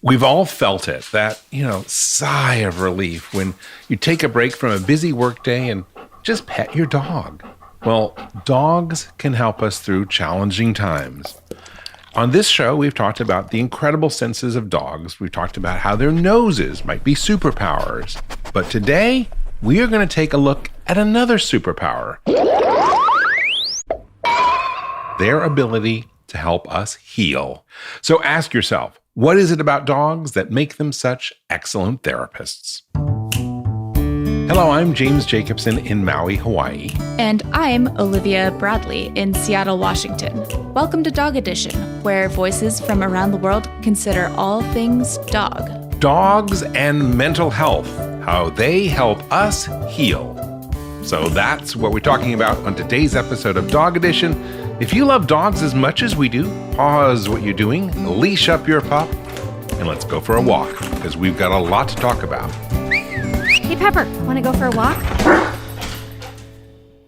We've all felt it, that, sigh of relief when you take a break from a busy workday and just pet your dog. Well, dogs can help us through challenging times. On this show, we've talked about the incredible senses of dogs. We've talked about how their noses might be superpowers. But today, we are going to take a look at another superpower. Their ability to help us heal. So ask yourself, what is it about dogs that make them such excellent therapists? Hello, I'm James Jacobson in Maui, Hawaii. And I'm Olivia Bradley in Seattle, Washington. Welcome to Dog Edition, where voices from around the world consider all things dog. Dogs and mental health, how they help us heal. So that's what we're talking about on today's episode of Dog Edition. If you love dogs as much as we do, pause what you're doing, leash up your pup, and let's go for a walk, because we've got a lot to talk about. Hey, Pepper, want to go for a walk?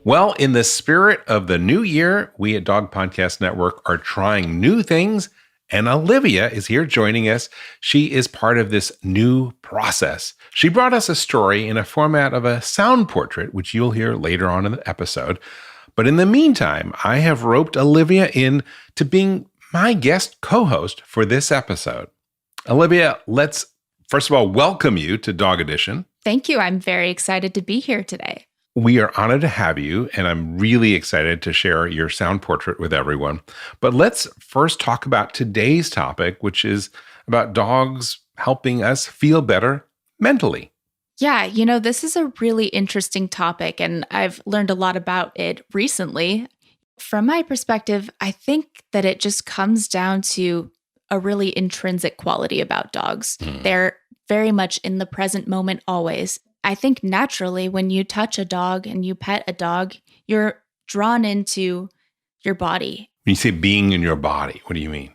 Well, in the spirit of the new year, we at Dog Podcast Network are trying new things, and Olivia is here joining us. She is part of this new process. She brought us a story in a format of a sound portrait, which you'll hear later on in the episode. But in the meantime, I have roped Olivia in to being my guest co-host for this episode. Olivia, let's first of all welcome you to Dog Edition. Thank you. I'm very excited to be here today. We are honored to have you, and I'm really excited to share your sound portrait with everyone. But let's first talk about today's topic, which is about dogs helping us feel better mentally. Yeah, this is a really interesting topic, and I've learned a lot about it recently. From my perspective, I think that it just comes down to a really intrinsic quality about dogs. They're very much in the present moment always. I think naturally when you touch a dog and you pet a dog, you're drawn into your body. When you say being in your body, what do you mean?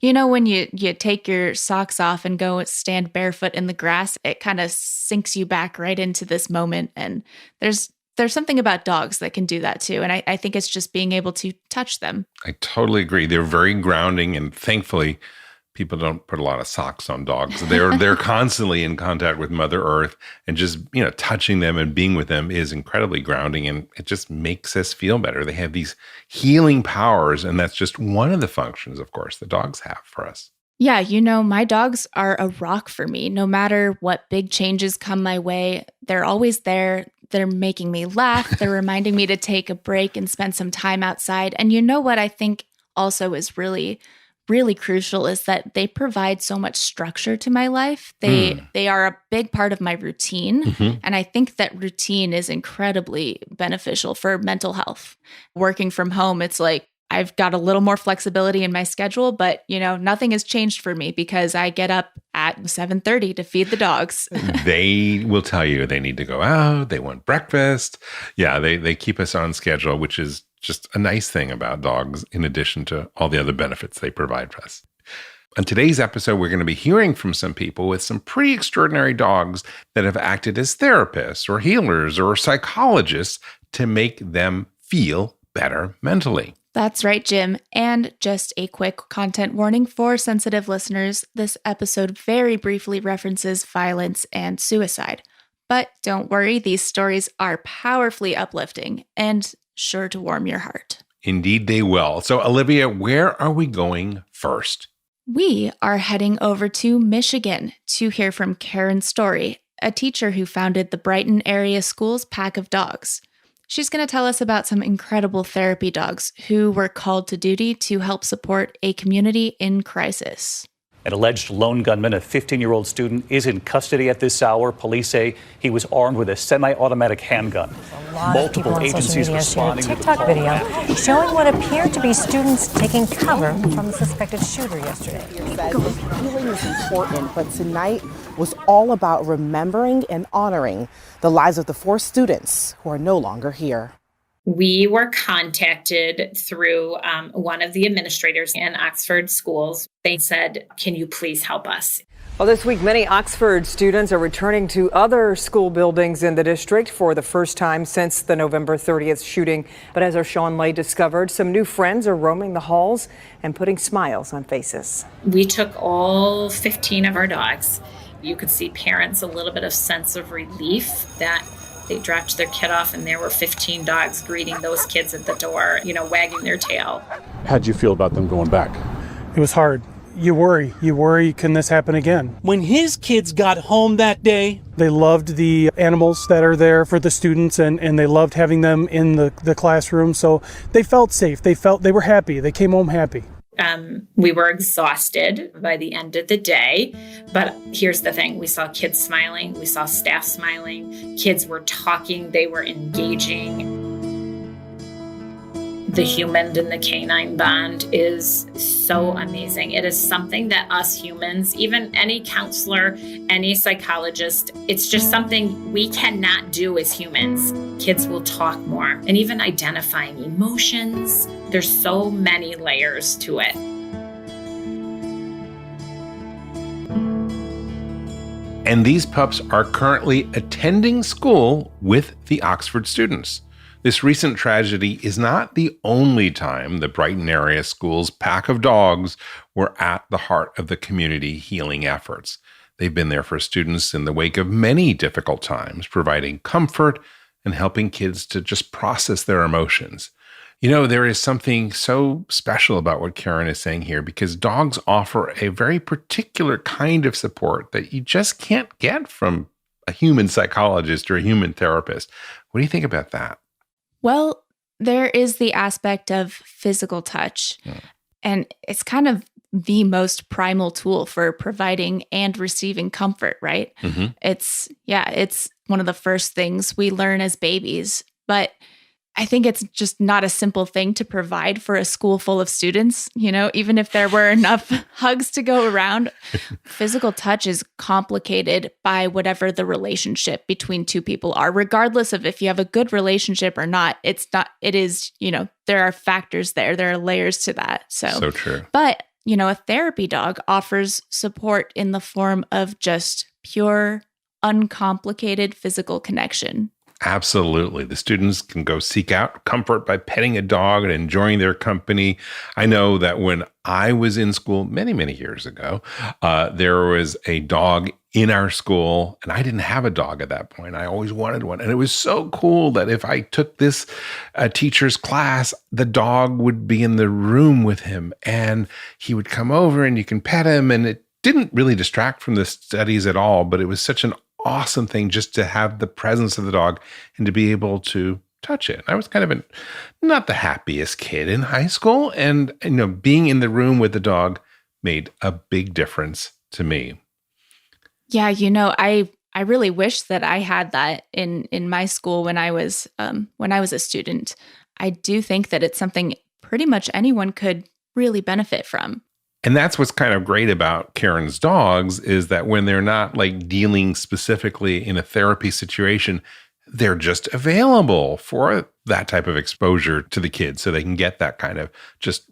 When you take your socks off and go stand barefoot in the grass, it kind of sinks you back right into this moment. And there's something about dogs that can do that too. And I think it's just being able to touch them. I totally agree. They're very grounding, and thankfully, people don't put a lot of socks on dogs. They're constantly in contact with Mother Earth, and just, touching them and being with them is incredibly grounding, and it just makes us feel better. They have these healing powers, and that's just one of the functions, of course, that dogs have for us. Yeah, my dogs are a rock for me. No matter what big changes come my way, they're always there. They're making me laugh. They're reminding me to take a break and spend some time outside. And what I think also is really crucial is that they provide so much structure to my life. They are a big part of my routine. Mm-hmm. And I think that routine is incredibly beneficial for mental health. Working from home, it's like I've got a little more flexibility in my schedule, but nothing has changed for me because I get up at 7:30 to feed the dogs. They will tell you they need to go out. They want breakfast. Yeah, they keep us on schedule, which is just a nice thing about dogs, in addition to all the other benefits they provide for us. On today's episode, we're going to be hearing from some people with some pretty extraordinary dogs that have acted as therapists or healers or psychologists to make them feel better mentally. That's right, Jim. And just a quick content warning for sensitive listeners. This episode very briefly references violence and suicide. But don't worry, these stories are powerfully uplifting and sure to warm your heart. Indeed they will. So Olivia, where are we going first? We are heading over to Michigan to hear from Karen Storey, a teacher who founded the Brighton area school's pack of dogs. She's going to tell us about some incredible therapy dogs who were called to duty to help support a community in crisis. An alleged lone gunman, a 15-year-old student, is in custody at this hour. Police say he was armed with a semi-automatic handgun. Multiple agencies responding to the TikTok video showing what appeared to be students taking cover from the suspected shooter yesterday. Healing is important, but tonight was all about remembering and honoring the lives of the 4 students who are no longer here. We were contacted through one of the administrators in Oxford schools. They said, "Can you please help us?" Well, this week, many Oxford students are returning to other school buildings in the district for the first time since the November 30th shooting. But as our Sean Lay discovered, some new friends are roaming the halls and putting smiles on faces. We took all 15 of our dogs. You could see parents a little bit of sense of relief that they dropped their kid off and there were 15 dogs greeting those kids at the door, wagging their tail. How'd you feel about them going back? It was hard. You worry, can this happen again? When his kids got home that day, they loved the animals that are there for the students and they loved having them in the classroom. So they felt safe. They were happy. They came home happy. We were exhausted by the end of the day, but here's the thing. We saw kids smiling. We saw staff smiling. Kids were talking. They were engaging. The human and the canine bond is so amazing. It is something that us humans, even any counselor, any psychologist, it's just something we cannot do as humans. Kids will talk more, and even identifying emotions. There's so many layers to it. And these pups are currently attending school with the Oxford students. This recent tragedy is not the only time the Brighton area school's pack of dogs were at the heart of the community healing efforts. They've been there for students in the wake of many difficult times, providing comfort and helping kids to just process their emotions. There is something so special about what Karen is saying here because dogs offer a very particular kind of support that you just can't get from a human psychologist or a human therapist. What do you think about that? Well, there is the aspect of physical touch, and it's kind of the most primal tool for providing and receiving comfort, right? Mm-hmm. It's one of the first things we learn as babies, but I think it's just not a simple thing to provide for a school full of students. Even if there were enough hugs to go around, physical touch is complicated by whatever the relationship between two people are, regardless of if you have a good relationship or not. There are factors there. There are layers to that. So true. But, a therapy dog offers support in the form of just pure, uncomplicated physical connection. Absolutely. The students can go seek out comfort by petting a dog and enjoying their company. I know that when I was in school many, many years ago, there was a dog in our school, and I didn't have a dog at that point. I always wanted one. And it was so cool that if I took this teacher's class, the dog would be in the room with him and he would come over and you can pet him. And it didn't really distract from the studies at all, but it was such an awesome thing just to have the presence of the dog and to be able to touch it. I was kind of not the happiest kid in high school, and being in the room with the dog made a big difference to me. Yeah, I really wish that I had that in my school when I was a student. I do think that it's something pretty much anyone could really benefit from. And that's what's kind of great about Karen's dogs is that when they're not dealing specifically in a therapy situation, they're just available for that type of exposure to the kids so they can get that kind of just,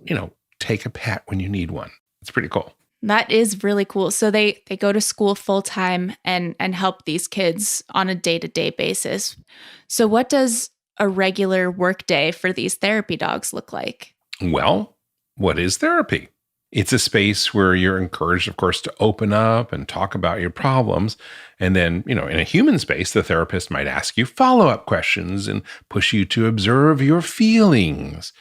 take a pet when you need one. It's pretty cool. That is really cool. So they go to school full time and help these kids on a day-to-day basis. So what does a regular work day for these therapy dogs look like? Well, what is therapy? It's a space where you're encouraged, of course, to open up and talk about your problems. And then, in a human space, the therapist might ask you follow-up questions and push you to observe your feelings.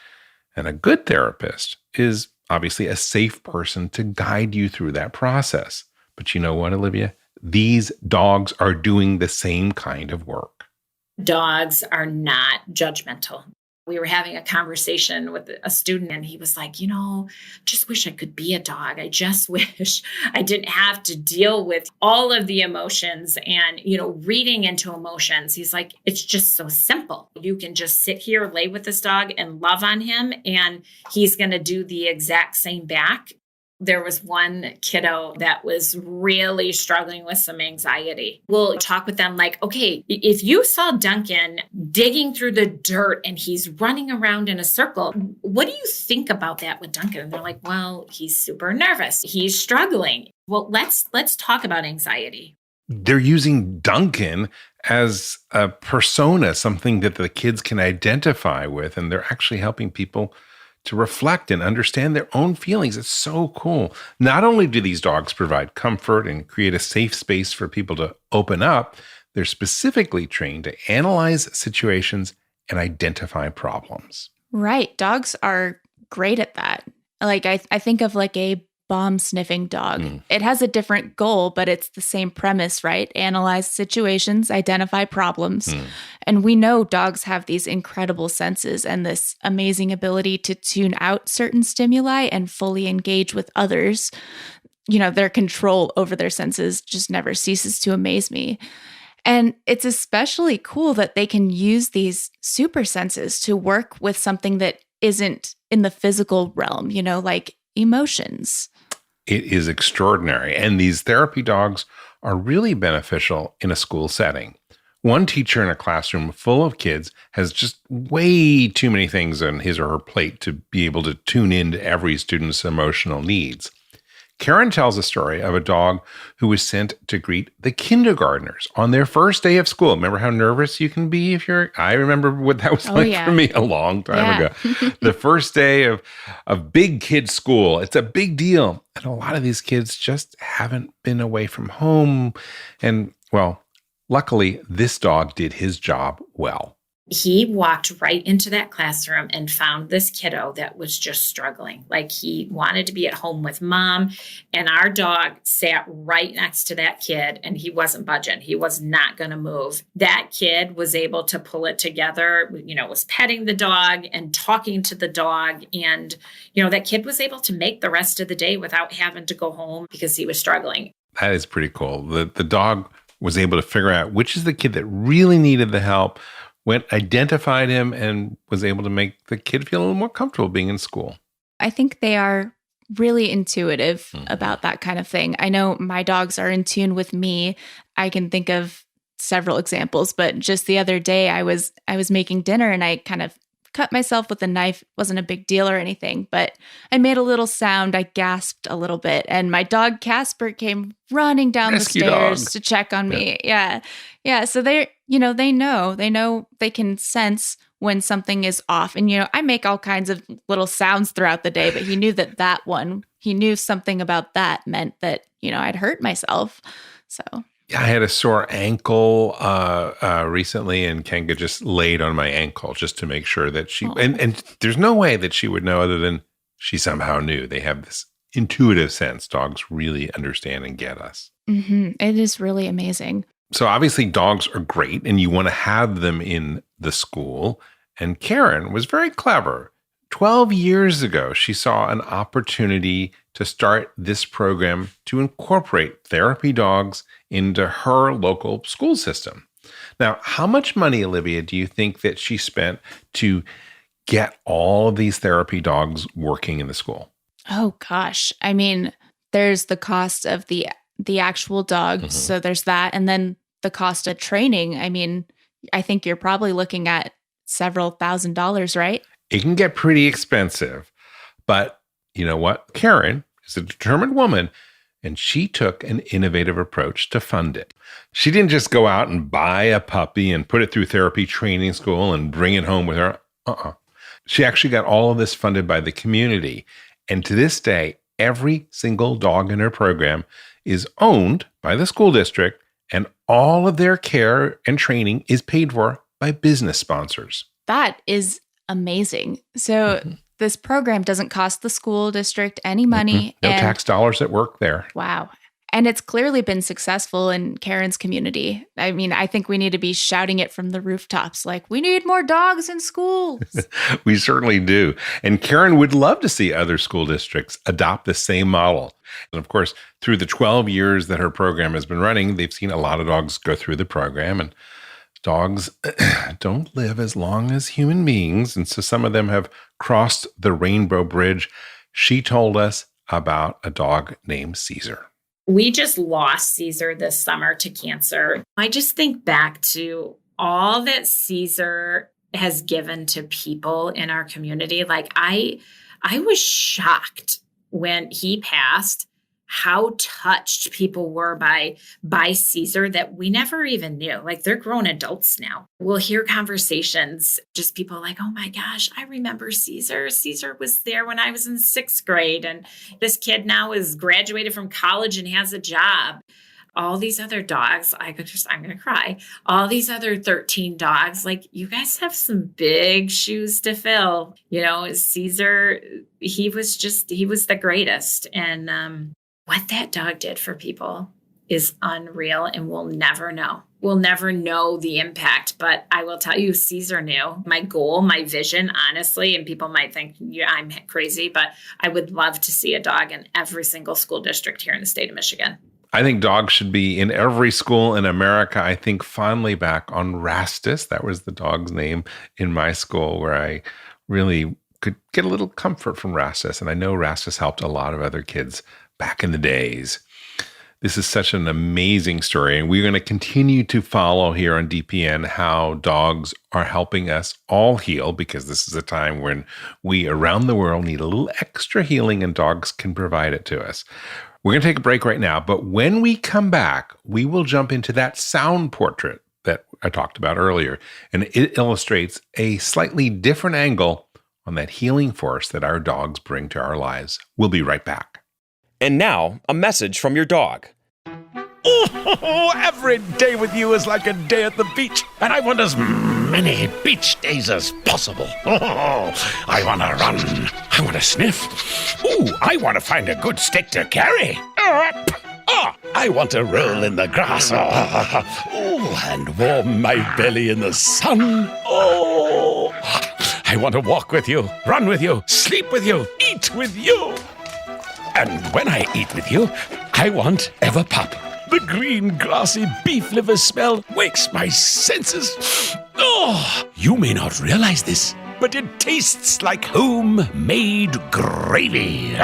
And a good therapist is obviously a safe person to guide you through that process. But you know what, Olivia? These dogs are doing the same kind of work. Dogs are not judgmental. We were having a conversation with a student and he was like, just wish I could be a dog. I just wish I didn't have to deal with all of the emotions and, reading into emotions. He's like, it's just so simple. You can just sit here, lay with this dog and love on him, and he's going to do the exact same back. There was one kiddo that was really struggling with some anxiety. We'll talk with them like, okay, if you saw Duncan digging through the dirt and he's running around in a circle, what do you think about that with Duncan? And they're like, well, he's super nervous. He's struggling. Well, let's talk about anxiety. They're using Duncan as a persona, something that the kids can identify with, and they're actually helping people to reflect and understand their own feelings. It's so cool. Not only do these dogs provide comfort and create a safe space for people to open up, they're specifically trained to analyze situations and identify problems. Right. Dogs are great at that. Like I think of like a bomb sniffing dog. It has a different goal, but it's the same premise, right? Analyze situations, identify problems. And we know dogs have these incredible senses and this amazing ability to tune out certain stimuli and fully engage with others. You know, their control over their senses just never ceases to amaze me. And it's especially cool that they can use these super senses to work with something that isn't in the physical realm, you know, like emotions. It is extraordinary. And these therapy dogs are really beneficial in a school setting. One teacher in a classroom full of kids has just way too many things on his or her plate to be able to tune into every student's emotional needs. Karen tells a story of a dog who was sent to greet the kindergartners on their first day of school. Remember how nervous you can be I remember what that was for me a long time ago. The first day of big kid school. It's a big deal. And a lot of these kids just haven't been away from home. And well, luckily, this dog did his job well. He walked right into that classroom and found this kiddo that was just struggling. Like he wanted to be at home with mom, and our dog sat right next to that kid and he wasn't budging. He was not going to move. That kid was able to pull it together, you know, was petting the dog and talking to the dog. And, you know, that kid was able to make the rest of the day without having to go home because he was struggling. That is pretty cool. The dog was able to figure out which is the kid that really needed the help, identified him, and was able to make the kid feel a little more comfortable being in school. I think they are really intuitive about that kind of thing. I know my dogs are in tune with me. I can think of several examples, but just the other day I was making dinner and I kind of cut myself with a knife. It wasn't a big deal or anything, but I made a little sound. I gasped a little bit, and my dog Casper came running down Rescue the stairs dog. to check on me. Yeah. So they know they can sense when something is off. And, you know, I make all kinds of little sounds throughout the day, but he knew he knew something about that meant that, you know, I'd hurt myself. So I had a sore ankle recently, and Kenga just laid on my ankle just to make sure that she, and there's no way that she would know other than she somehow knew. They have this intuitive sense. Dogs really understand and get us. It is really amazing. So obviously dogs are great and you want to have them in the school. And Karen was very clever. 12 years ago, she saw an opportunity to start this program to incorporate therapy dogs into her local school system. Now, how much money, Olivia, do you think that she spent to get all of these therapy dogs working in the school? Oh, gosh. I mean, there's the cost of the actual dog. So there's that. And then the cost of training. I mean, I think you're probably looking at several $1,000s, right? It can get pretty expensive, but you know what? Karen is a determined woman, and she took an innovative approach to fund it. She didn't just go out and buy a puppy and put it through therapy training school and bring it home with her. She actually got all of this funded by the community. And to this day, every single dog in her program is owned by the school district, and all of their care and training is paid for by business sponsors. That is amazing. So this program doesn't cost the school district any money. No tax dollars at work there. Wow. And it's clearly been successful in Karen's community. I mean, I think we need to be shouting it from the rooftops, like, we need more dogs in schools. We certainly do. And Karen would love to see other school districts adopt the same model. And of course, through the 12 years that her program has been running, they've seen a lot of dogs go through the program, and dogs don't live as long as human beings. And so some of them have crossed the rainbow bridge. She told us about a dog named Caesar. We just lost Caesar this summer to cancer. I just think back to all that Caesar has given to people in our community. Like I was shocked when he passed, how touched people were by Caesar that we never even knew. Like they're grown adults now. We'll hear conversations, just people like, oh my gosh, I remember Caesar. Caesar was there when I was in 6th grade. And this kid now is graduated from college and has a job. All these other dogs, I'm going to cry. All these other 13 dogs, like you guys have some big shoes to fill. You know, Caesar, he was the greatest. And what that dog did for people is unreal, and we'll never know. We'll never know the impact, but I will tell you, Caesar knew my goal, my vision, honestly, and people might think I'm crazy, but I would love to see a dog in every single school district here in the state of Michigan. I think dogs should be in every school in America. I think fondly back on Rastus. That was the dog's name in my school, where I really could get a little comfort from Rastus. And I know Rastus helped a lot of other kids back in the days. This is such an amazing story. And we're going to continue to follow here on DPN how dogs are helping us all heal, because this is a time when we around the world need a little extra healing, and dogs can provide it to us. We're going to take a break right now, but when we come back, we will jump into that sound portrait that I talked about earlier, and it illustrates a slightly different angle on that healing force that our dogs bring to our lives. We'll be right back. And now, a message from your dog. Oh, every day with you is like a day at the beach, and I want as many beach days as possible. Oh, I want to run. I want to sniff. Ooh, I want to find a good stick to carry. I want to roll in the grass. Oh, and warm my belly in the sun. Oh, I want to walk with you, run with you, sleep with you, eat with you. And when I eat with you, I want Everpup. The green, grassy beef liver smell wakes my senses. Oh, you may not realize this, but it tastes like homemade gravy.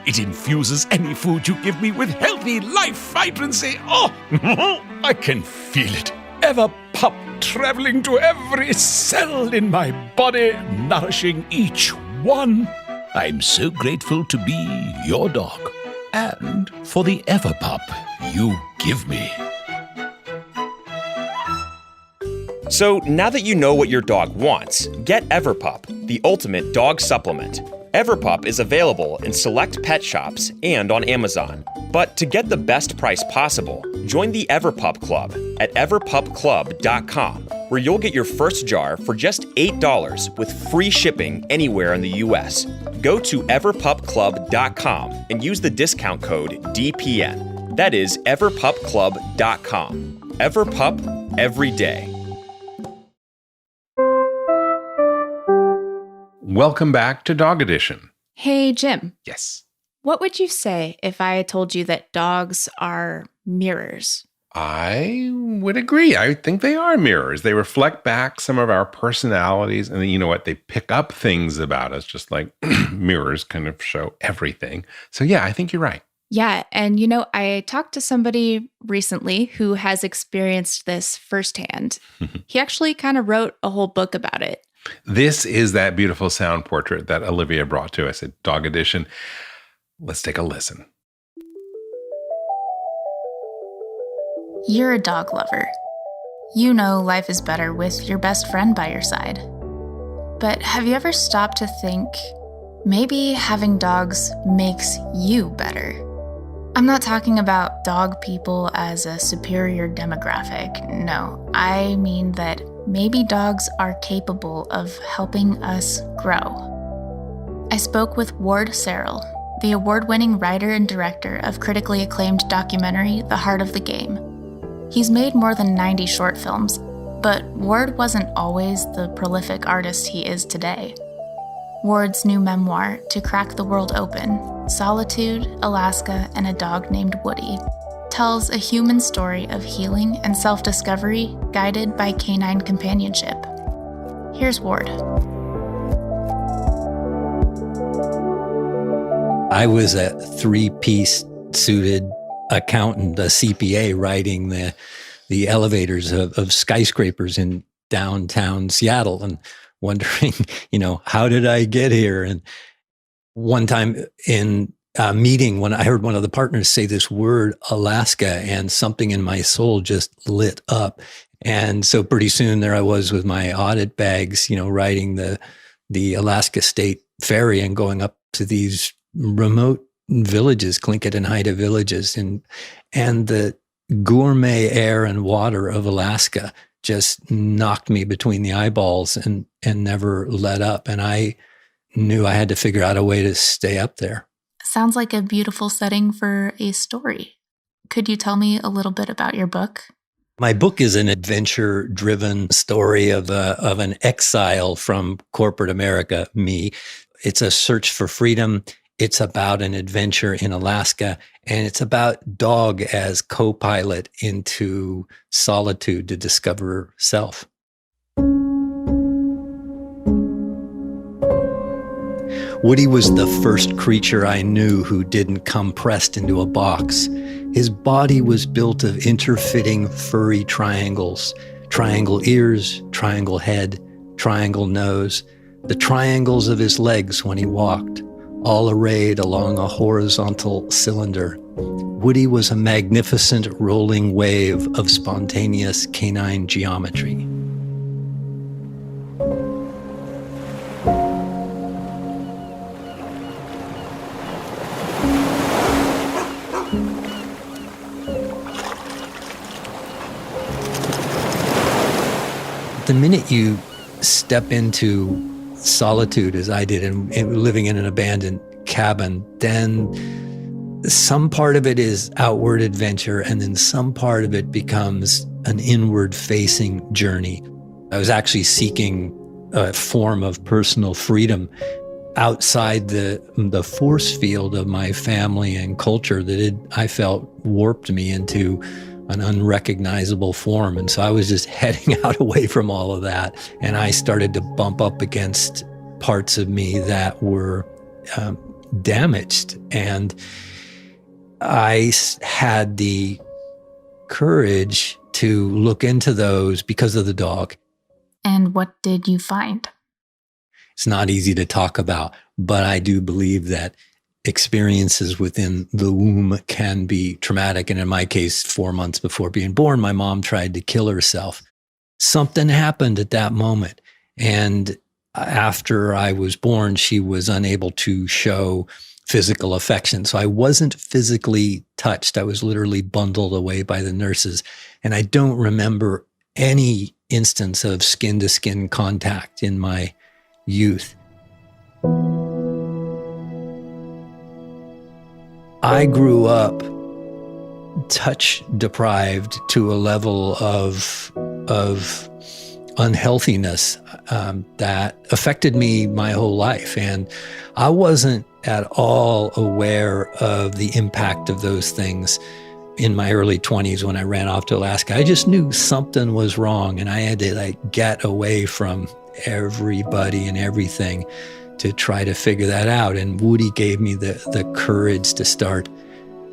It infuses any food you give me with healthy life vibrancy. Oh, I can feel it. Everpup traveling to every cell in my body, nourishing each one. I'm so grateful to be your dog, and for the Everpup you give me. So now that you know what your dog wants, get Everpup, the ultimate dog supplement. Everpup is available in select pet shops and on Amazon. But to get the best price possible, join the Everpup Club at everpupclub.com, where you'll get your first jar for just $8 with free shipping anywhere in the U.S. Go to everpupclub.com and use the discount code DPN. That is everpupclub.com. Everpup, every day. Welcome back to Dog Edition. Hey, Jim. Yes. What would you say if I told you that dogs are mirrors? I would agree. I think they are mirrors. They reflect back some of our personalities. And you know what? They pick up things about us, just like mirrors kind of show everything. So yeah, I think you're right. Yeah. And I talked to somebody recently who has experienced this firsthand. He actually kind of wrote a whole book about it. This is that beautiful sound portrait that Olivia brought to us at Dog Edition. Let's take a listen. You're a dog lover. You know life is better with your best friend by your side. But have you ever stopped to think, maybe having dogs makes you better? I'm not talking about dog people as a superior demographic. No, I mean that maybe dogs are capable of helping us grow. I spoke with Ward Serrell, the award-winning writer and director of critically acclaimed documentary The Heart of the Game. He's made more than 90 short films, but Ward wasn't always the prolific artist he is today. Ward's new memoir, To Crack the World Open, Solitude, Alaska, and a Dog Named Woody, tells a human story of healing and self-discovery guided by canine companionship. Here's Ward. I was a three-piece suited accountant, a CPA, writing the elevators of skyscrapers in downtown Seattle and wondering, how did I get here? And one time in a meeting, when I heard one of the partners say this word, Alaska, and something in my soul just lit up. And so pretty soon there I was with my audit bags, riding the Alaska State Ferry and going up to these remote villages, Tlingit and Haida villages, and the gourmet air and water of Alaska just knocked me between the eyeballs and never let up. And I knew I had to figure out a way to stay up there. Sounds like a beautiful setting for a story. Could you tell me a little bit about your book? My book is an adventure-driven story of an exile from corporate America, me. It's a search for freedom. It's about an adventure in Alaska, and it's about dog as co-pilot into solitude to discover self. Woody was the first creature I knew who didn't come pressed into a box. His body was built of interfitting furry triangles, triangle ears, triangle head, triangle nose, the triangles of his legs when he walked, all arrayed along a horizontal cylinder. Woody was a magnificent rolling wave of spontaneous canine geometry. The minute you step into solitude, as I did, and living in an abandoned cabin, then some part of it is outward adventure, and then some part of it becomes an inward-facing journey. I was actually seeking a form of personal freedom outside the force field of my family and culture that I felt warped me into an unrecognizable form. And so I was just heading out away from all of that. And I started to bump up against parts of me that were damaged. And I had the courage to look into those because of the dog. And what did you find? It's not easy to talk about, but I do believe that experiences within the womb can be traumatic. And in my case, 4 months before being born, my mom tried to kill herself. Something happened at that moment. And after I was born, she was unable to show physical affection. So I wasn't physically touched. I was literally bundled away by the nurses. And I don't remember any instance of skin-to-skin contact in my youth. I grew up touch deprived to a level of unhealthiness that affected me my whole life. And I wasn't at all aware of the impact of those things in my early 20s when I ran off to Alaska. I just knew something was wrong, and I had to get away from everybody and everything to try to figure that out. And Woody gave me the courage to start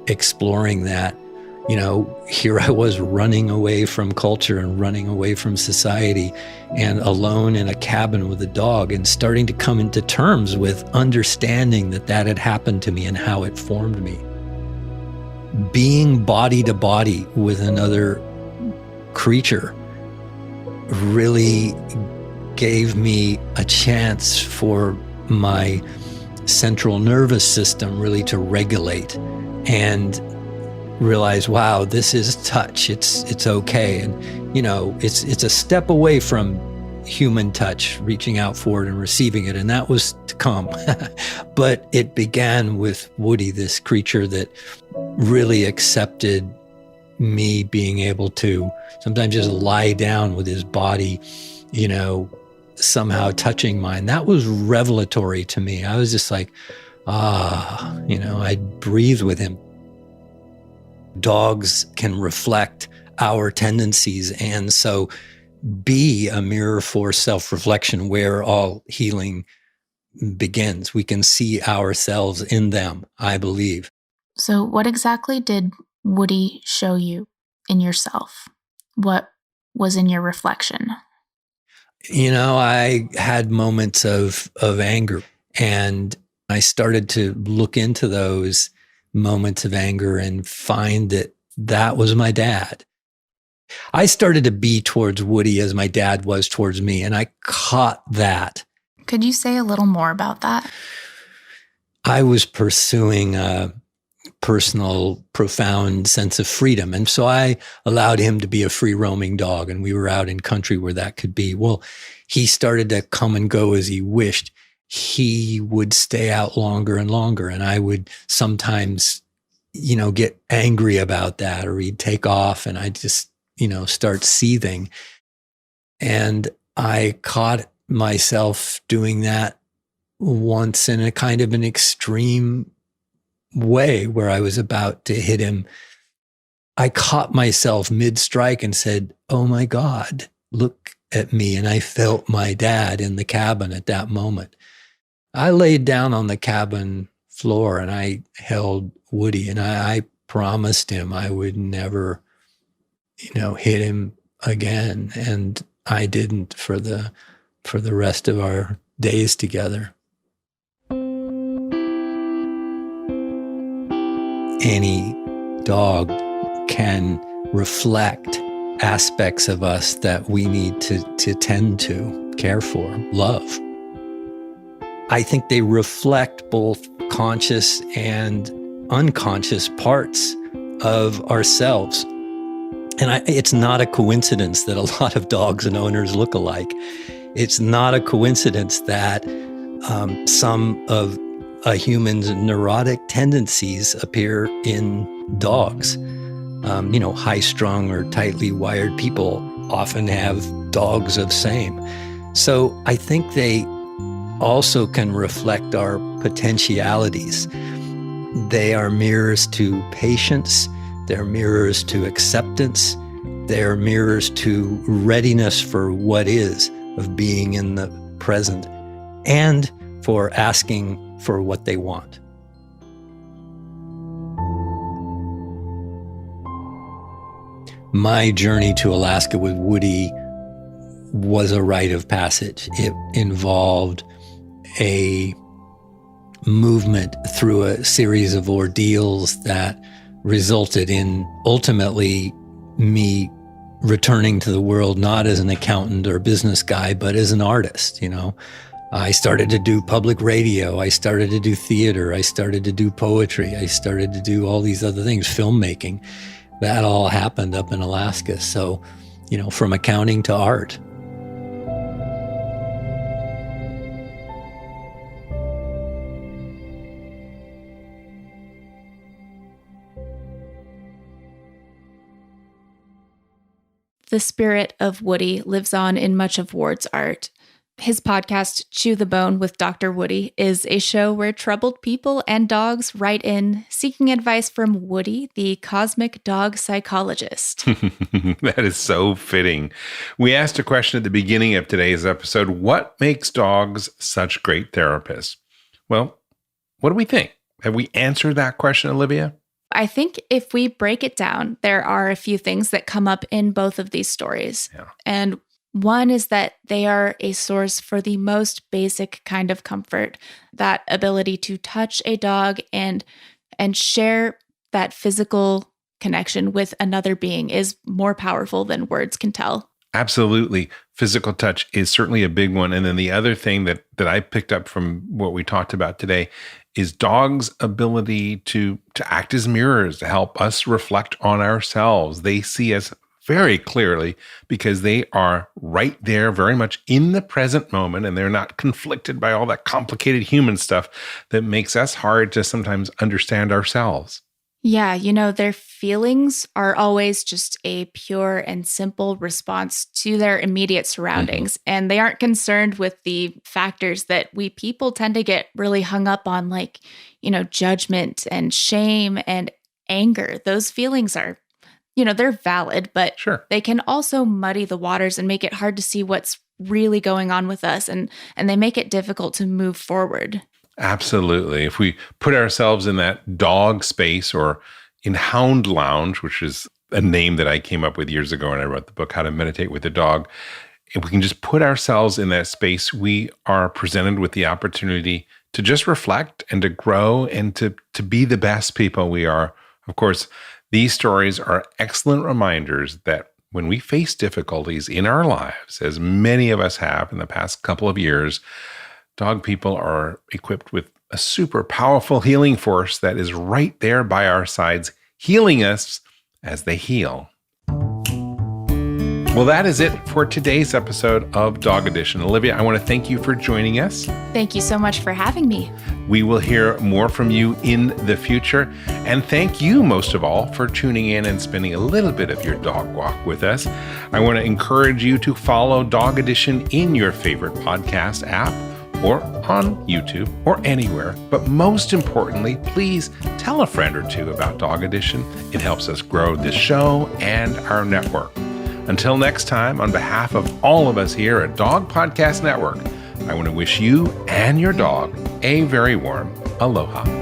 exploring that. Here I was running away from culture and running away from society and alone in a cabin with a dog, and starting to come into terms with understanding that had happened to me and how it formed me. Being body to body with another creature really gave me a chance for my central nervous system really to regulate and realize, wow, this is touch. It's okay. And, it's a step away from human touch, reaching out for it and receiving it. And that was to come. But it began with Woody, this creature that really accepted me being able to sometimes just lie down with his body, somehow touching mine. That was revelatory to me. I was just like, I'd breathe with him. Dogs can reflect our tendencies, and so be a mirror for self-reflection where all healing begins. We can see ourselves in them, I believe. So what exactly did Woody show you in yourself? What was in your reflection? I had moments of anger, and I started to look into those moments of anger and find that was my dad. I started to be towards Woody as my dad was towards me, and I caught that. Could you say a little more about that? I was pursuing a personal, profound sense of freedom. And so I allowed him to be a free roaming dog, and we were out in country where that could be. Well, he started to come and go as he wished. He would stay out longer and longer, and I would sometimes, get angry about that, or he'd take off and I'd just, start seething. And I caught myself doing that once in a kind of an extreme way where I was about to hit him. I caught myself mid-strike and said, "Oh my God, look at me." And I felt my dad in the cabin at that moment. I laid down on the cabin floor and I held Woody, and I promised him I would never, hit him again. And I didn't for the rest of our days together. Any dog can reflect aspects of us that we need to tend to, care for, love. I think they reflect both conscious and unconscious parts of ourselves. And it's not a coincidence that a lot of dogs and owners look alike. It's not a coincidence that some of a human's neurotic tendencies appear in dogs. High-strung or tightly wired people often have dogs of same. So I think they also can reflect our potentialities. They are mirrors to patience. They're mirrors to acceptance. They're mirrors to readiness for what is, of being in the present, and for asking for what they want. My journey to Alaska with Woody was a rite of passage. It involved a movement through a series of ordeals that resulted in ultimately me returning to the world not as an accountant or business guy, but as an artist. I started to do public radio. I started to do theater. I started to do poetry. I started to do all these other things, filmmaking. That all happened up in Alaska. So, from accounting to art. The spirit of Woody lives on in much of Ward's art. His podcast, Chew the Bone with Dr. Woody, is a show where troubled people and dogs write in seeking advice from Woody, the cosmic dog psychologist. That is so fitting. We asked a question at the beginning of today's episode: what makes dogs such great therapists? Well, what do we think? Have we answered that question, Olivia? I think if we break it down, there are a few things that come up in both of these stories. Yeah. And one is that they are a source for the most basic kind of comfort, that ability to touch a dog and share that physical connection with another being is more powerful than words can tell. Absolutely. Physical touch is certainly a big one. And then the other thing that I picked up from what we talked about today is dogs' ability to act as mirrors, to help us reflect on ourselves. They see us very clearly because they are right there, very much in the present moment, and they're not conflicted by all that complicated human stuff that makes us hard to sometimes understand ourselves. Yeah, their feelings are always just a pure and simple response to their immediate surroundings. Mm-hmm. And they aren't concerned with the factors that we people tend to get really hung up on, like, judgment and shame and anger. Those feelings are, they're valid, but sure, they can also muddy the waters and make it hard to see what's really going on with us, and they make it difficult to move forward. Absolutely. If we put ourselves in that dog space, or in Hound Lounge, which is a name that I came up with years ago when I wrote the book, How to Meditate with a Dog. If we can just put ourselves in that space, we are presented with the opportunity to just reflect and to grow and to be the best people we are. Of course, these stories are excellent reminders that when we face difficulties in our lives, as many of us have in the past couple of years, dog people are equipped with a super powerful healing force that is right there by our sides, healing us as they heal. Well, that is it for today's episode of Dog Edition. Olivia, I want to thank you for joining us. Thank you so much for having me. We will hear more from you in the future. And thank you, most of all, for tuning in and spending a little bit of your dog walk with us. I want to encourage you to follow Dog Edition in your favorite podcast app, or on YouTube, or anywhere. But most importantly, please tell a friend or two about Dog Edition. It helps us grow this show and our network. Until next time, on behalf of all of us here at Dog Podcast Network, I want to wish you and your dog a very warm aloha.